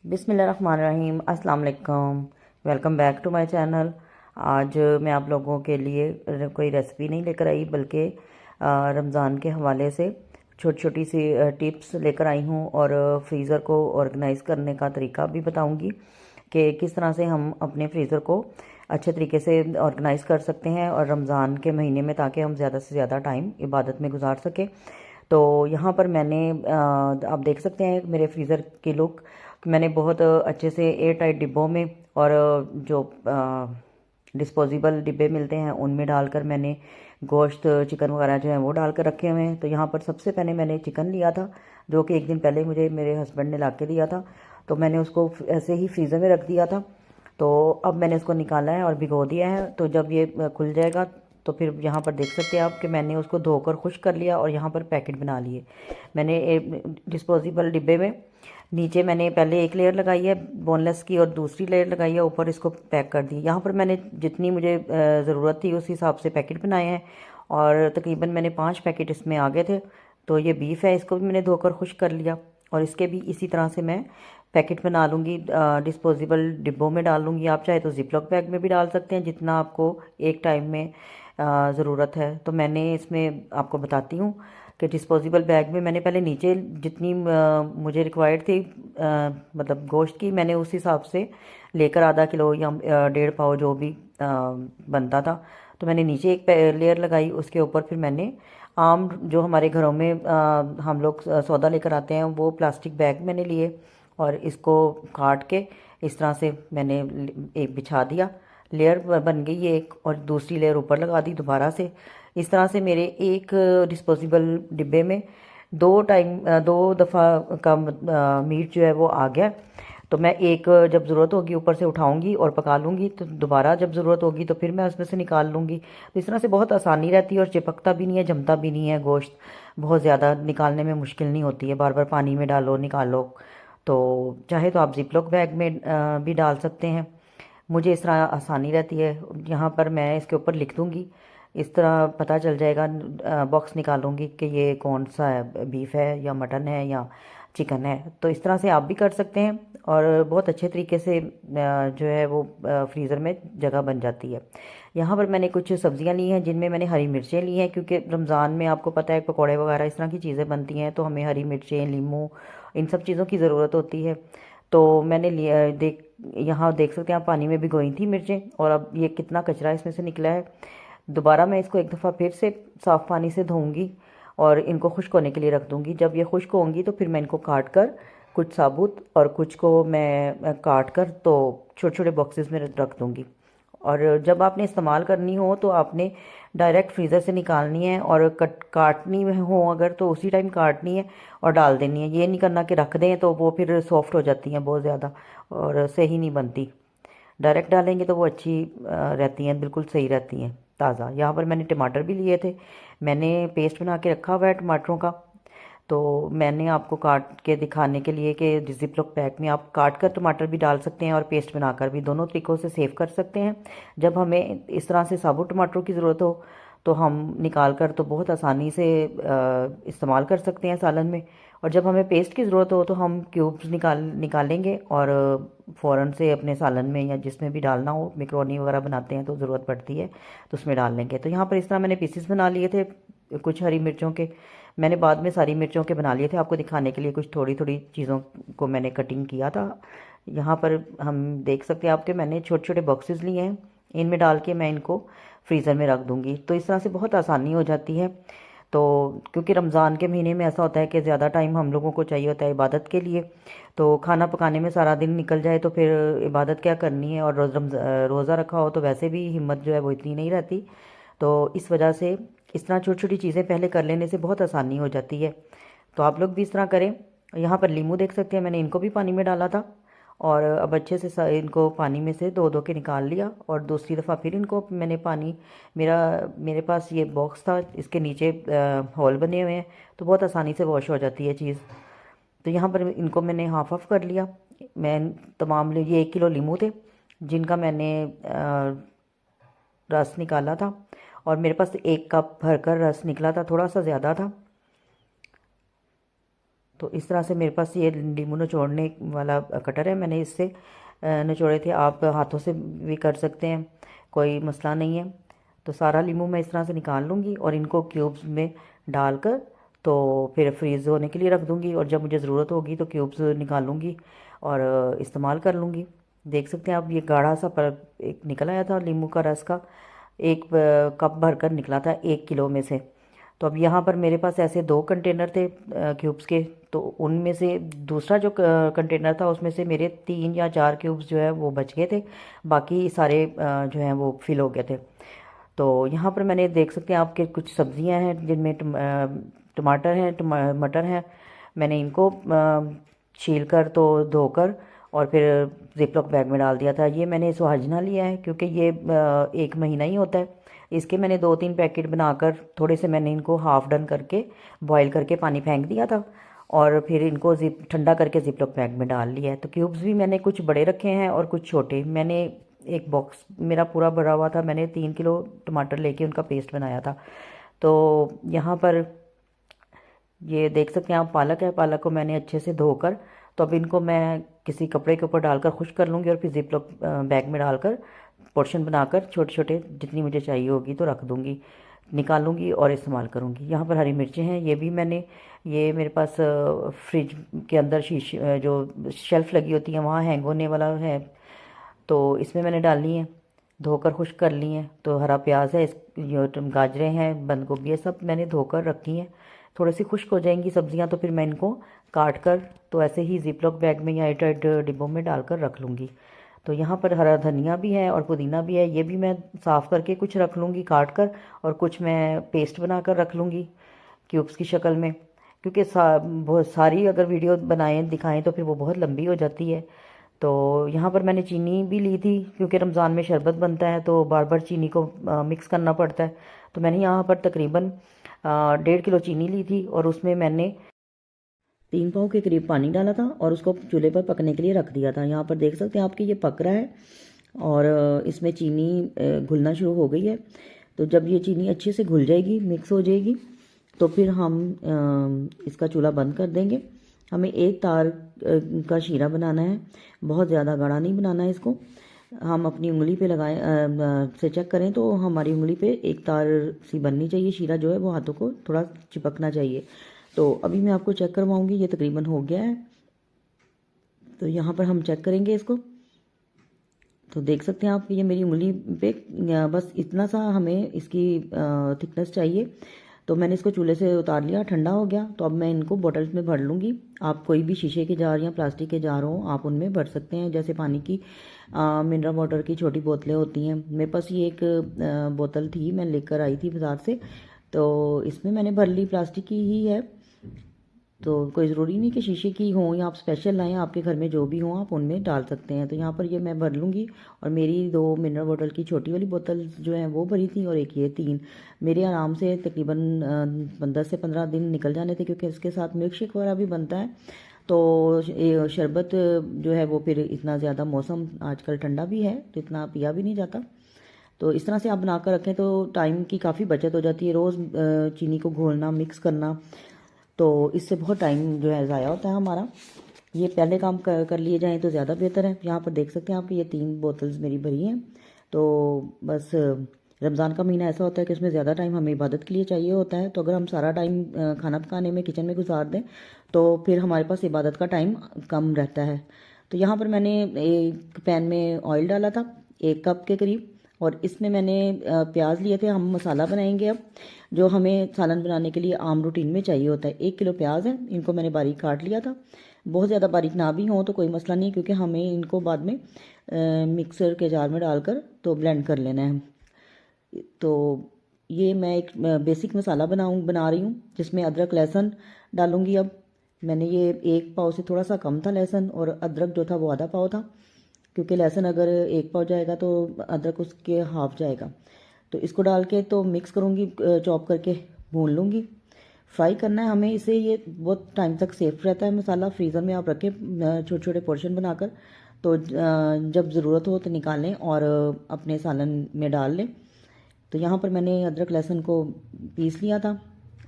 बिस्मिल्लाहिर्रहमानिर्रहीम, अस्सलाम वालेकुम। Welcome back to my channel. आज मैं आप लोगों के लिए कोई रेसिपी नहीं लेकर आई, बल्कि रमज़ान के हवाले से छोटी छोटी सी टिप्स लेकर आई हूँ और फ्रीज़र को ऑर्गेनाइज़ करने का तरीका भी बताऊँगी कि किस तरह से हम अपने फ्रीज़र को अच्छे तरीके से ऑर्गेनाइज़ कर सकते हैं और रमज़ान के महीने में, ताकि हम ज़्यादा से ज़्यादा टाइम इबादत में गुजार सकें। तो यहाँ पर मैंने आप देख सकते हैं मेरे फ्रीज़र की लुक। मैंने बहुत अच्छे से एयर टाइट डिब्बों में और जो डिस्पोजेबल डिब्बे मिलते हैं उनमें डालकर मैंने गोश्त, चिकन वगैरह जो है वो डालकर रखे हुए हैं। तो यहाँ पर सबसे पहले मैंने चिकन लिया था, जो कि एक दिन पहले मुझे मेरे हस्बैंड ने ला के दिया था। तो मैंने उसको ऐसे ही फ्रीज़र में रख दिया था। तो अब मैंने उसको निकाला है और भिगो दिया है। तो जब ये खुल जाएगा तो फिर यहाँ पर देख सकते हैं आप कि मैंने उसको धोकर खुश्क कर लिया और यहाँ पर पैकेट बना लिए। मैंने एक डिस्पोजेबल डिब्बे में नीचे मैंने पहले एक लेयर लगाई है बोनलेस की और दूसरी लेयर लगाई है ऊपर, इसको पैक कर दी। यहाँ पर मैंने जितनी मुझे ज़रूरत थी उस हिसाब से पैकेट बनाए हैं और तकरीबन मैंने 5 पैकेट इसमें आ गए थे। तो ये बीफ है, इसको भी मैंने धोकर खुश्क कर लिया और इसके भी इसी तरह से मैं पैकेट बना लूँगी, डिस्पोजेबल डिब्बों में डाल लूँगी। आप चाहे तो जिपलॉक बैग में भी डाल सकते हैं, जितना आपको एक टाइम में ज़रूरत है। तो मैंने इसमें आपको बताती हूँ कि डिस्पोजेबल बैग में मैंने पहले नीचे जितनी मुझे रिक्वायर्ड थी, मतलब गोश्त की, मैंने उस हिसाब से लेकर आधा किलो या 1.5 पाव जो भी बनता था। तो मैंने नीचे एक लेयर लगाई, उसके ऊपर फिर मैंने आम जो हमारे घरों में हम लोग सौदा लेकर आते हैं वो प्लास्टिक बैग मैंने लिए और इसको काट के इस तरह से मैंने एक बिछा दिया। लेयर बन गई एक और दूसरी लेयर ऊपर लगा दी दोबारा से। इस तरह से मेरे एक डिस्पोजेबल डिब्बे में दो दफ़ा का मीट जो है वो आ गया। तो मैं एक जब ज़रूरत होगी ऊपर से उठाऊंगी और पका लूँगी, तो दोबारा जब ज़रूरत होगी तो फिर मैं उसमें से निकाल लूँगी। तो इस तरह से बहुत आसानी रहती है और चिपकता भी नहीं है, जमता भी नहीं है। गोश्त बहुत ज़्यादा निकालने में मुश्किल नहीं होती है, बार बार पानी में डालो निकालो। तो चाहे तो आप जिपलॉक बैग में भी डाल सकते हैं, मुझे इस तरह आसानी रहती है। यहाँ पर मैं इसके ऊपर लिख दूँगी, इस तरह पता चल जाएगा। बॉक्स निकालूंगी कि ये कौन सा है, बीफ है या मटन है या चिकन है। तो इस तरह से आप भी कर सकते हैं और बहुत अच्छे तरीके से जो है वो फ्रीज़र में जगह बन जाती है। यहाँ पर मैंने कुछ सब्जियां ली हैं, जिनमें मैंने हरी मिर्चें ली हैं, क्योंकि रमज़ान में आपको पता है पकौड़े वगैरह इस तरह की चीज़ें बनती हैं, तो हमें हरी मिर्चें, नींबू, इन सब चीज़ों की ज़रूरत होती है। तो मैंने लिया यहाँ देख सकते हैं आप, पानी में भिगोई थी मिर्चें और अब ये कितना कचरा इसमें से निकला है। दोबारा मैं इसको एक दफ़ा फिर से साफ़ पानी से धोऊंगी और इनको खुश्क होने के लिए रख दूंगी। जब ये खुश्क होंगी तो फिर मैं इनको काट कर, कुछ साबुत और कुछ को मैं काट कर तो छोटे छोटे बॉक्सेस में रख दूंगी। और जब आपने इस्तेमाल करनी हो तो आपने डायरेक्ट फ्रीज़र से निकालनी है और काटनी हो अगर तो उसी टाइम काटनी है और डाल देनी है। ये नहीं करना कि रख दें तो वो फिर सॉफ्ट हो जाती हैं बहुत ज़्यादा और सही नहीं बनती। डायरेक्ट डालेंगे तो वो अच्छी रहती हैं, बिल्कुल सही रहती हैं ताज़ा। यहाँ पर मैंने टमाटर भी लिए थे, मैंने पेस्ट बना के रखा हुआ है टमाटरों का। तो मैंने आपको काट के दिखाने के लिए कि जिपलॉक पैक में आप काट कर टमाटर भी डाल सकते हैं और पेस्ट बनाकर भी, दोनों तरीक़ों से सेव कर सकते हैं। जब हमें इस तरह से साबुत टमाटरों की ज़रूरत हो तो हम निकाल कर तो बहुत आसानी से इस्तेमाल कर सकते हैं सालन में, और जब हमें पेस्ट की ज़रूरत हो तो हम क्यूब्स निकालेंगे और फ़ौरन से अपने सालन में या जिसमें भी डालना हो, मैकरोनी वगैरह बनाते हैं तो ज़रूरत पड़ती है तो उसमें डाल लेंगे। तो यहाँ पर इस तरह मैंने पीसेस बना लिए थे कुछ हरी मिर्चों के। मैंने बाद में सारी मिर्चों के बना लिए थे आपको दिखाने के लिए, कुछ थोड़ी थोड़ी चीज़ों को मैंने कटिंग किया था। यहाँ पर हम देख सकते हैं आपके, मैंने छोटे छोटे बॉक्सेस लिए हैं, इनमें डाल के मैं इनको फ्रीज़र में रख दूँगी। तो इस तरह से बहुत आसानी हो जाती है। तो क्योंकि रमज़ान के महीने में ऐसा होता है कि ज़्यादा टाइम हम लोगों को चाहिए होता है इबादत के लिए, तो खाना पकाने में सारा दिन निकल जाए तो फिर इबादत क्या करनी है। और रोज़ा रखा हो तो वैसे भी हिम्मत जो है वो इतनी नहीं रहती। तो इस वजह से इस तरह छोटी छोटी चीज़ें पहले कर लेने से बहुत आसानी हो जाती है। तो आप लोग भी इस तरह करें। यहाँ पर लीमू देख सकते हैं, मैंने इनको भी पानी में डाला था और अब अच्छे से इनको पानी में से धो धो के निकाल लिया और दूसरी दफ़ा फिर इनको मैंने पानी, मेरे पास ये बॉक्स था, इसके नीचे होल बने हुए हैं तो बहुत आसानी से वॉश हो जाती है चीज़। तो यहाँ पर इनको मैंने हाफ ऑफ कर लिया। मैं तमाम ये 1 किलो लीमू थे जिनका मैंने रस निकाला था और मेरे पास 1 कप भरकर रस निकला था, थोड़ा सा ज़्यादा था। तो इस तरह से मेरे पास ये नींबू निचोड़ने वाला कटर है, मैंने इससे निचोड़े थे। आप हाथों से भी कर सकते हैं, कोई मसला नहीं है। तो सारा नींबू मैं इस तरह से निकाल लूँगी और इनको क्यूब्स में डालकर तो फिर फ्रीज़ होने के लिए रख दूँगी, और जब मुझे ज़रूरत होगी तो क्यूब्स निकालूँगी और इस्तेमाल कर लूँगी। देख सकते हैं आप, ये गाढ़ा सा पर एक निकल आया था नींबू का रस का, एक कप भरकर निकला था 1 किलो में से। तो अब यहाँ पर मेरे पास ऐसे 2 कंटेनर थे क्यूब्स के, तो उनमें से दूसरा जो कंटेनर था उसमें से मेरे 3 या 4 क्यूब्स जो है वो बच गए थे, बाकी सारे जो हैं वो फिल हो गए थे। तो यहाँ पर मैंने देख सकते हैं आपके कुछ सब्जियां हैं जिनमें टमाटर हैं, मटर हैं। मैंने इनको छील कर तो धोकर और फिर जिपलॉक बैग में डाल दिया था। ये मैंने सुहाजना लिया है क्योंकि ये 1 महीना ही होता है। इसके मैंने 2-3 पैकेट बनाकर थोड़े से मैंने इनको हाफ डन करके बॉईल करके पानी फेंक दिया था, और फिर इनको ठंडा करके जिपलॉक बैग में डाल लिया है। तो क्यूब्स भी मैंने कुछ बड़े रखे हैं और कुछ छोटे। मैंने एक बॉक्स मेरा पूरा भरा हुआ था, मैंने 3 किलो टमाटर लेके उनका पेस्ट बनाया था। तो यहाँ पर ये देख सकते हैं आप, पालक है, पालक को मैंने अच्छे से धोकर तो अब इनको मैं किसी कपड़े के ऊपर डालकर खुश्क कर लूँगी और फिर जिपलॉक बैग में डालकर पोर्शन बनाकर छोटे छोटे जितनी मुझे चाहिए होगी तो रख दूँगी, निकालूंगी और इस्तेमाल करूँगी। यहाँ पर हरी मिर्चें हैं, ये भी मैंने, ये मेरे पास फ्रिज के अंदर शीशे जो शेल्फ़ लगी होती है वहाँ हैंग होने वाला है, तो इसमें मैंने डालनी है, धोकर खुश्क कर ली हैं। तो हरा प्याज है, गाजरें हैं, बंद गोभी है, सब मैंने धोकर रखी हैं। थोड़ी सी खुश्क हो जाएंगी सब्जियां तो फिर मैं इनको काट कर तो ऐसे ही जिपलॉक बैग में या एयरटाइट डिब्बों में डालकर रख लूँगी। तो यहाँ पर हरा धनिया भी है और पुदीना भी है, ये भी मैं साफ़ करके कुछ रख लूँगी काट कर, और कुछ मैं पेस्ट बनाकर रख लूँगी क्यूब्स की शक्ल में, क्योंकि बहुत सारी अगर वीडियो बनाएं दिखाएं तो फिर वो बहुत लंबी हो जाती है। तो यहाँ पर मैंने चीनी भी ली थी क्योंकि रमज़ान में शरबत बनता है तो बार बार चीनी को मिक्स करना पड़ता है। तो मैंने यहाँ पर तकरीबन 1.5 किलो चीनी ली थी और उसमें मैंने 3 पाव के करीब पानी डाला था और उसको चूल्हे पर पकने के लिए रख दिया था। यहाँ पर देख सकते हैं आपकी ये पक रहा है और इसमें चीनी घुलना शुरू हो गई है। तो जब ये चीनी अच्छे से घुल जाएगी, मिक्स हो जाएगी, तो फिर हम इसका चूल्हा बंद कर देंगे। हमें एक तार का शीरा बनाना है, बहुत ज़्यादा गाढ़ा नहीं बनाना है इसको। हम अपनी उंगली पे लगाएं से चेक करें तो हमारी उंगली पे एक तार सी बननी चाहिए, शीरा जो है वो हाथों को थोड़ा चिपकना चाहिए। तो अभी मैं आपको चेक करवाऊंगी, ये तकरीबन हो गया है। तो यहाँ पर हम चेक करेंगे इसको, तो देख सकते हैं आप ये मेरी उंगली पे बस इतना सा हमें इसकी थिकनेस चाहिए। तो मैंने इसको चूल्हे से उतार लिया, ठंडा हो गया। तो अब मैं इनको बॉटल्स में भर लूँगी। आप कोई भी शीशे के जार या प्लास्टिक के जार हों आप उनमें भर सकते हैं, जैसे पानी की मिनरल वाटर की छोटी बोतलें होती हैं। मेरे पास ये एक बोतल थी, मैं लेकर आई थी बाज़ार से, तो इसमें मैंने भर ली, प्लास्टिक की ही है। तो कोई ज़रूरी नहीं कि शीशे की हो या आप स्पेशल लाएं, आपके घर में जो भी हो आप उनमें डाल सकते हैं। तो यहाँ पर ये मैं भर लूँगी, और मेरी 2 मिनरल वाटर की छोटी वाली बोतल जो है वो भरी थी और एक ये 3 मेरे आराम से तकरीबन 10 से 15 दिन निकल जाने थे, क्योंकि इसके साथ मिल्क शेक वगैरह भी बनता है। तो शरबत जो है वो फिर इतना ज़्यादा, मौसम आजकल ठंडा भी है तो इतना पिया भी नहीं जाता। तो इस तरह से आप बना कर रखें तो टाइम की काफ़ी बचत हो जाती है। रोज़ चीनी को घोलना, मिक्स करना, तो इससे बहुत टाइम जो है ज़ाया होता है हमारा। ये पहले काम कर लिए जाएँ तो ज़्यादा बेहतर है। यहाँ पर देख सकते हैं आप, ये 3 बोतल्स मेरी भरी हैं। तो बस रमज़ान का महीना ऐसा होता है कि इसमें ज़्यादा टाइम हमें इबादत के लिए चाहिए होता है। तो अगर हम सारा टाइम खाना पकाने में किचन में गुजार दें तो फिर हमारे पास इबादत का टाइम कम रहता है। तो यहाँ पर मैंने एक पैन में ऑयल डाला था 1 कप के करीब, और इसमें मैंने प्याज लिए थे। हम मसाला बनाएंगे अब, जो हमें सालन बनाने के लिए आम रूटीन में चाहिए होता है। 1 किलो प्याज है, इनको मैंने बारीक काट लिया था। बहुत ज़्यादा बारीक ना भी हो तो कोई मसला नहीं, क्योंकि हमें इनको बाद में मिक्सर के जार में डालकर तो ब्लेंड कर लेना है। तो ये मैं एक बेसिक मसाला बना रही हूँ, जिसमें अदरक लहसुन डालूँगी। अब मैंने ये 1 पाव से थोड़ा सा कम था लहसुन, और अदरक जो था वो आधा पाव था, क्योंकि लहसुन अगर 1 पाव जाएगा तो अदरक उसके हाफ जाएगा। तो इसको डाल के तो मिक्स करूँगी, चॉप करके भून लूँगी। फ्राई करना है हमें इसे, ये बहुत टाइम तक सेफ रहता है मसाला। फ्रीज़र में आप रखें छोटे छोटे पोर्शन बनाकर, तो जब ज़रूरत हो तो निकालें और अपने सालन में डाल लें। तो यहाँ पर मैंने अदरक लहसुन को पीस लिया था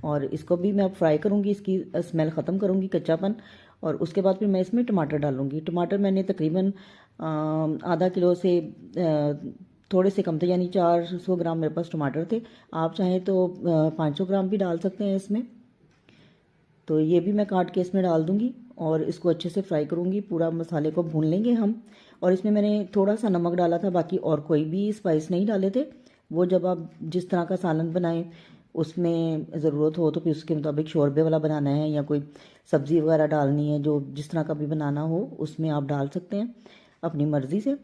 और इसको भी मैं अब फ्राई करूँगी, इसकी स्मेल ख़त्म करूँगी, कच्चापन। और उसके बाद फिर मैं इसमें टमाटर डालूँगी। टमाटर मैंने तकरीबन आधा किलो से थोड़े से कम थे, यानी 400 ग्राम मेरे पास टमाटर थे। आप चाहें तो 500 ग्राम भी डाल सकते हैं इसमें। तो ये भी मैं काट के इसमें डाल दूँगी और इसको अच्छे से फ्राई करूँगी। पूरा मसाले को भून लेंगे हम। और इसमें मैंने थोड़ा सा नमक डाला था, बाकी और कोई भी स्पाइस नहीं डाले थे। वो जब आप जिस तरह का सालन बनाएं, उसमें ज़रूरत हो तो फिर उसके मुताबिक शोरबे वाला बनाना है या कोई सब्ज़ी वगैरह डालनी है, जो जिस तरह का भी बनाना हो उसमें आप डाल सकते हैं अपनी मर्ज़ी से,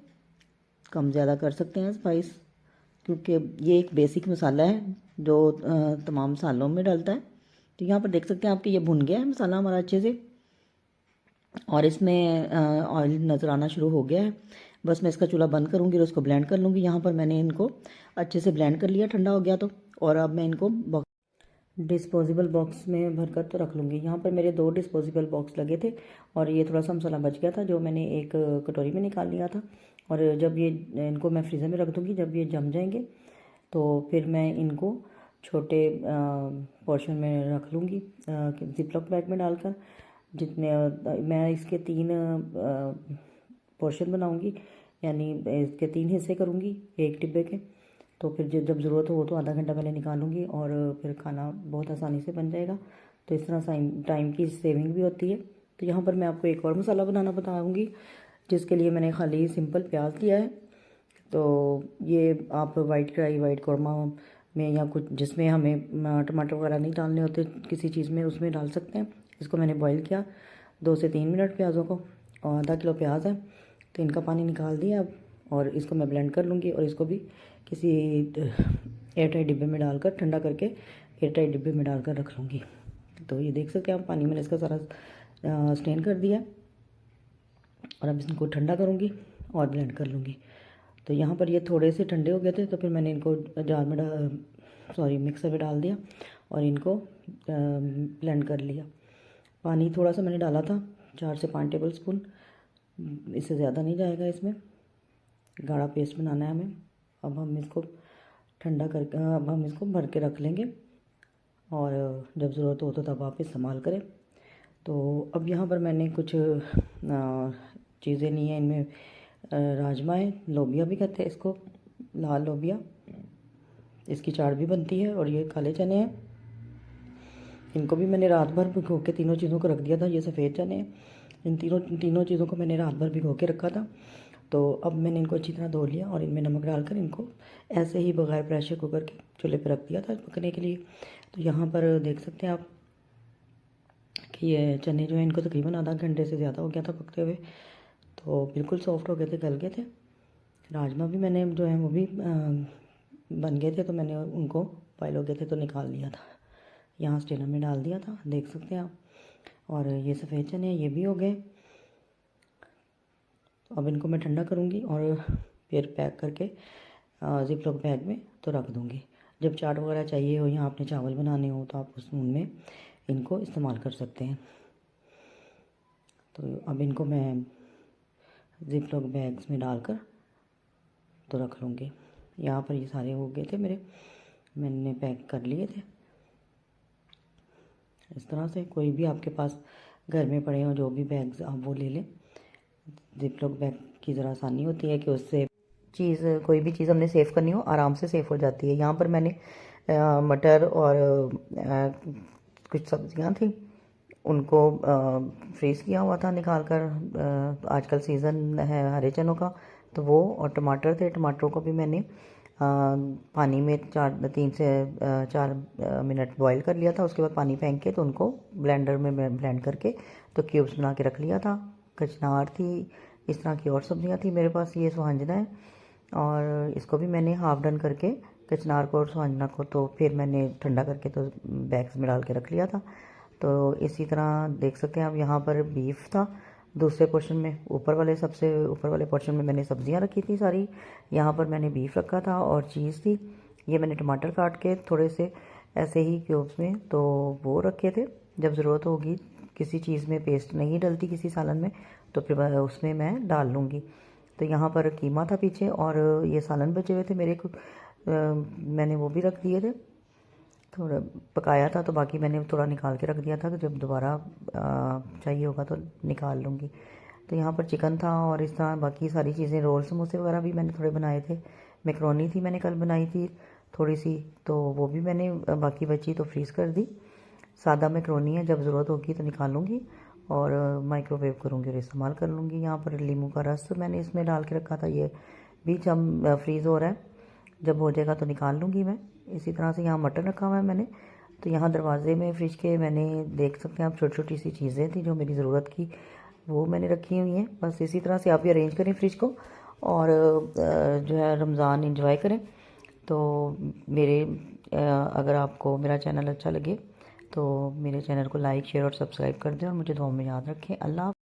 कम ज़्यादा कर सकते हैं स्पाइस, क्योंकि ये एक बेसिक मसाला है जो तमाम मसालों में डलता है। तो यहाँ पर देख सकते हैं आपके ये भुन गया है मसाला हमारा अच्छे से, और इसमें ऑयल नज़र आना शुरू हो गया है। बस मैं इसका चूल्हा बंद करूँगी और उसको ब्लेंड कर लूँगी। यहाँ पर मैंने इनको अच्छे से ब्लेंड कर लिया, ठंडा हो गया तो। और अब मैं इनको डिस्पोजेबल बॉक्स में भरकर तो रख लूँगी। यहाँ पर मेरे 2 डिस्पोजेबल बॉक्स लगे थे और ये थोड़ा सा मसाला बच गया था जो मैंने एक कटोरी में निकाल लिया था। और जब ये इनको मैं फ्रीज़र में रख दूँगी, जब ये जम जाएंगे तो फिर मैं इनको छोटे पोर्शन में रख लूँगी, जिपलॉक बैग में डालकर। जितने मैं इसके 3 पोर्शन बनाऊँगी, यानी इसके 3 हिस्से करूँगी एक डिब्बे के। तो फिर जब ज़रूरत हो तो आधा घंटा पहले निकालूंगी और फिर खाना बहुत आसानी से बन जाएगा। तो इस तरह टाइम की सेविंग भी होती है। तो यहाँ पर मैं आपको एक और मसाला बनाना बताऊंगी, जिसके लिए मैंने खाली सिंपल प्याज लिया है। तो ये आप वाइट कढ़ाई, वाइट कौरमा में या कुछ जिसमें हमें टमाटर वगैरह नहीं डालने होते किसी चीज़ में, उसमें डाल सकते हैं। इसको मैंने बॉईल किया 2 से 3 मिनट प्याज़ों को, और आधा किलो प्याज है तो इनका पानी निकाल दिया अब। और इसको मैं ब्लेंड कर लूँगी और इसको भी किसी एयरटाइट डिब्बे में डालकर, ठंडा करके एयरटाइट डिब्बे में डालकर रख लूँगी। तो ये देख सकते हैं आप, पानी मैंने इसका सारा स्ट्रेन कर दिया और अब इसको ठंडा करूँगी और ब्लेंड कर लूँगी। तो यहाँ पर ये थोड़े से ठंडे हो गए थे तो फिर मैंने इनको जार में मिक्सर में डाल दिया और इनको ब्लेंड कर लिया। पानी थोड़ा सा मैंने डाला था, 4 से 5 टेबल स्पून, इससे ज़्यादा नहीं जाएगा। इसमें गाढ़ा पेस्ट बनाना है हमें। अब हम इसको ठंडा करके अब हम इसको भर के रख लेंगे और जब ज़रूरत हो तो तब आप इस्तेमाल करें। तो अब यहाँ पर मैंने कुछ चीज़ें ली हैं। इनमें राजमा है, लोबिया भी कहते हैं इसको, लाल लोबिया, इसकी चाट भी बनती है। और ये काले चने हैं, इनको भी मैंने रात भर भिगो के तीनों चीज़ों को रख दिया था। ये सफ़ेद चने हैं, इन तीनों चीज़ों को मैंने रात भर भिगो के रखा था। तो अब मैंने इनको अच्छी तरह धो लिया और इनमें नमक डालकर इनको ऐसे ही बगैर प्रेशर कुकर के चूल्हे पर रख दिया था पकने के लिए। तो यहाँ पर देख सकते हैं आप कि ये चने जो हैं इनको तकरीबन आधा घंटे से ज़्यादा हो गया था पकते हुए, तो बिल्कुल सॉफ्ट हो गए थे, गल गए थे। राजमा भी मैंने जो है वो भी बन गए थे, तो मैंने उनको बॉयल हो गए थे तो निकाल लिया था, यहाँ स्टेनर में डाल दिया था, देख सकते हैं आप। और ये सफ़ेद चने ये भी हो गए। अब इनको मैं ठंडा करूँगी और फिर पैक करके जिपलॉक बैग में तो रख दूँगी। जब चाट वगैरह चाहिए हो या आपने चावल बनाने हो तो आप उनमें इनको इस्तेमाल कर सकते हैं। तो अब इनको मैं जिपलॉक बैग्स में डालकर तो रख लूँगी। यहाँ पर ये सारे हो गए थे मेरे, मैंने पैक कर लिए थे इस तरह से। कोई भी आपके पास घर में पड़े हो जो भी बैग्स, आप वो ले लें। जिपलॉक बैग की ज़रा आसानी होती है कि उससे कोई भी चीज़ हमने सेव करनी हो आराम से सेव हो जाती है। यहाँ पर मैंने मटर और कुछ सब्जियां थी उनको फ्रीज़ किया हुआ था निकाल कर। आजकल सीज़न है हरे चनों का, तो वो, और टमाटर थे, टमाटरों को भी मैंने पानी में 3 से 4 मिनट बॉईल कर लिया था। उसके बाद पानी फेंक के तो उनको ब्लेंडर में ब्लेंड करके तो क्यूब्स बना के रख लिया था। कचनार थी, इस तरह की और सब्जियां थी मेरे पास। ये सुहांजना है और इसको भी मैंने हाफ डन करके, कचनार को और सुहांजना को, तो फिर मैंने ठंडा करके तो बैग्स में डाल के रख लिया था। तो इसी तरह देख सकते हैं आप, यहाँ पर बीफ था दूसरे पोर्शन में, सबसे ऊपर वाले पोर्शन में मैंने सब्जियां रखी थी सारी। यहाँ पर मैंने बीफ रखा था और चीज़ थी। ये मैंने टमाटर काट के थोड़े से ऐसे ही क्यूब्स में तो वो रखे थे। जब ज़रूरत होगी, किसी चीज़ में पेस्ट नहीं डलती किसी सालन में, तो फिर उसमें मैं डाल लूँगी। तो यहाँ पर कीमा था पीछे और ये सालन बचे हुए थे मेरे को, मैंने वो भी रख दिए थे। थोड़ा पकाया था, तो बाकी मैंने थोड़ा निकाल के रख दिया था कि जब दोबारा चाहिए होगा तो निकाल लूँगी। तो यहाँ पर चिकन था और इस तरह बाकी सारी चीज़ें, रोल समोसे वगैरह भी मैंने थोड़े बनाए थे। मैकरोनी थी, मैंने कल बनाई थी थोड़ी सी, तो वो भी मैंने बाकी बची तो फ्रीज़ कर दी। सादा मैकरोनी है, जब ज़रूरत होगी तो निकालूंगी और माइक्रोवेव करूँगी और इस्तेमाल कर लूँगी। यहाँ पर नींबू का रस मैंने इसमें डाल के रखा था, ये भी जब फ्रीज़ हो रहा है, जब हो जाएगा तो निकाल लूँगी मैं। इसी तरह से यहाँ मटन रखा हुआ है मैंने। तो यहाँ दरवाजे में फ्रिज के मैंने देख सकते हैं आप, छोटी छोटी सी चीज़ें थी जो मेरी ज़रूरत की, वो मैंने रखी हुई हैं। बस इसी तरह से आप भी अरेंज करें फ्रिज को और जो है रमज़ान इंजॉय करें। तो मेरे अगर आपको मेरा चैनल अच्छा लगे तो मेरे चैनल को लाइक शेयर और सब्सक्राइब कर दें और मुझे दुआ में याद रखें। अल्लाह।